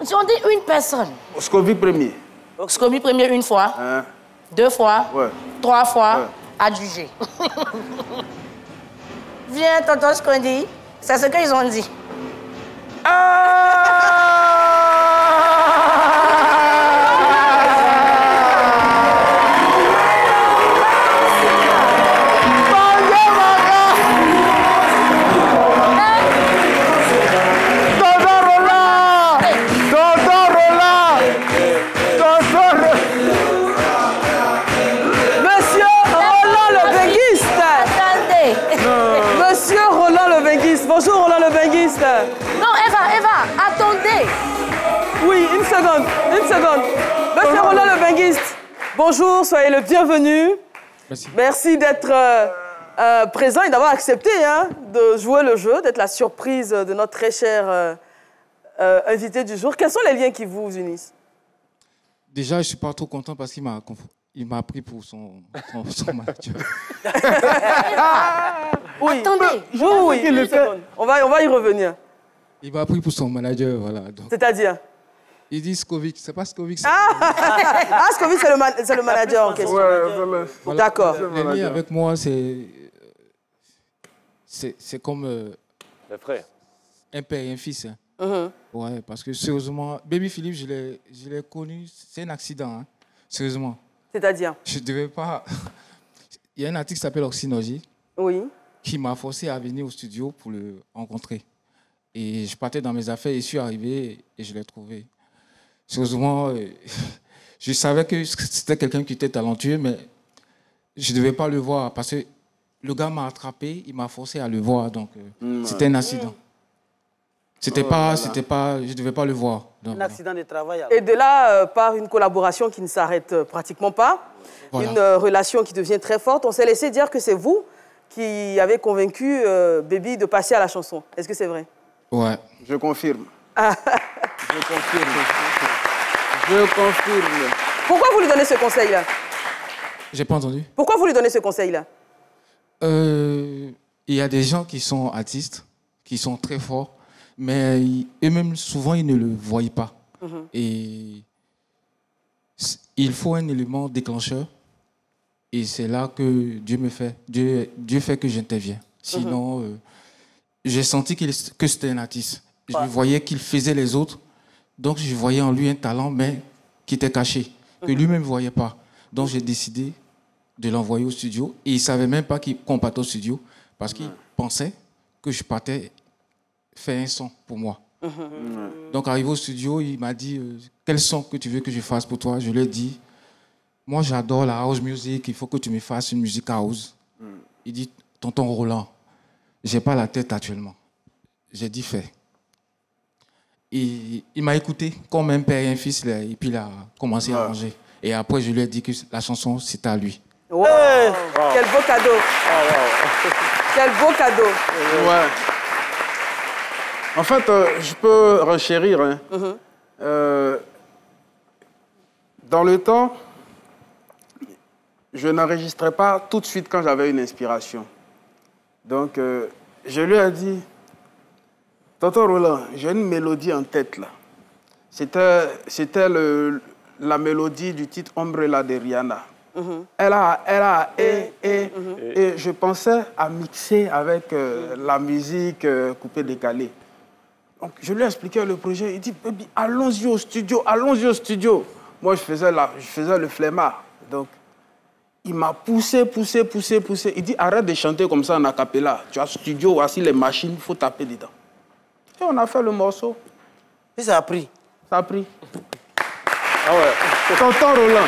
Si on dit une personne. Scoville premier. Scoville premier une fois. Hein? 2 fois. Ouais. 3 fois. Ouais. Adjugé. Viens, tonton Scondi. C'est ce qu'ils ont dit. Bonjour, Roland le Benguiste. Non, Eva, attendez. Oui, une seconde. Monsieur Roland le Benguiste, bonjour, soyez le bienvenu. Merci. Merci d'être présent et d'avoir accepté de jouer le jeu, d'être la surprise de notre très cher invité du jour. Quels sont les liens qui vous unissent? Déjà, je ne suis pas trop content parce qu'il m'a pris pour son manager. Oui. Attendez. Oui, une seconde. On va y revenir. Il m'a pris pour son manager, voilà. C'est-à-dire? Il dit Scoville, c'est pas Scoville. Scoville, c'est le manager en question. Ouais, voilà. D'accord. Le lien avec moi, c'est comme Le frère. un père et un fils. Hein. Ouais, parce que sérieusement, Baby Philippe, je l'ai connu, c'est un accident, hein. Sérieusement. C'est-à-dire? Je devais pas... Il y a un artiste qui s'appelle Oxynogie. Oui. Qui m'a forcé à venir au studio pour le rencontrer. Et je partais dans mes affaires et je suis arrivé et je l'ai trouvé. Sérieusement, je savais que c'était quelqu'un qui était talentueux, mais je ne devais pas le voir parce que le gars m'a attrapé, il m'a forcé à le voir. Donc, c'était un accident. Je ne devais pas le voir. Donc, un accident de travail. Et de là, par une collaboration qui ne s'arrête pratiquement pas, voilà. Une relation qui devient très forte, on s'est laissé dire que c'est vous qui avez convaincu Baby de passer à la chanson. Est-ce que c'est vrai? Ouais. Je confirme. Je confirme. Pourquoi vous lui donnez ce conseil-là? J'ai pas entendu. Pourquoi vous lui donnez ce conseil-là? Il y a des gens qui sont artistes, qui sont très forts, mais eux-mêmes, souvent, ils ne le voient pas. Et il faut un élément déclencheur. Et c'est là que Dieu fait que j'interviens. Sinon, j'ai senti que c'était un artiste. Je voyais qu'il faisait les autres. Donc, je voyais en lui un talent, mais qui était caché, que lui-même ne voyait pas. Donc, j'ai décidé de l'envoyer au studio. Et il ne savait même pas qu'on partait au studio parce qu'il pensait que je partais faire un son pour moi. Donc, arrivé au studio, il m'a dit quel son que tu veux que je fasse pour toi? Je lui ai dit moi, j'adore la house music, il faut que tu me fasses une musique house. Il dit tonton Roland, j'ai pas la tête actuellement. J'ai dit fait. Il m'a écouté comme un père et un fils, et puis il a commencé à arranger. Et après, je lui ai dit que la chanson, c'était à lui. Wow. Quel beau cadeau. Quel beau cadeau. Ouais. En fait, je peux renchérir. Hein. Dans le temps, je n'enregistrais pas tout de suite quand j'avais une inspiration. Donc, je lui ai dit, tonton Roland, j'ai une mélodie en tête là. C'était la mélodie du titre Umbrella de Rihanna. Et je pensais à mixer avec la musique coupée-décalée. Donc, je lui ai expliqué le projet. Il dit, allons-y au studio, allons-y au studio. Moi, je faisais le flemmard. Donc, il m'a poussé. Il dit, arrête de chanter comme ça en acapella. Tu as studio, voici les machines, il faut taper dedans. Et on a fait le morceau. Et ça a pris? Ça a pris. Ah ouais. Tonton Roland.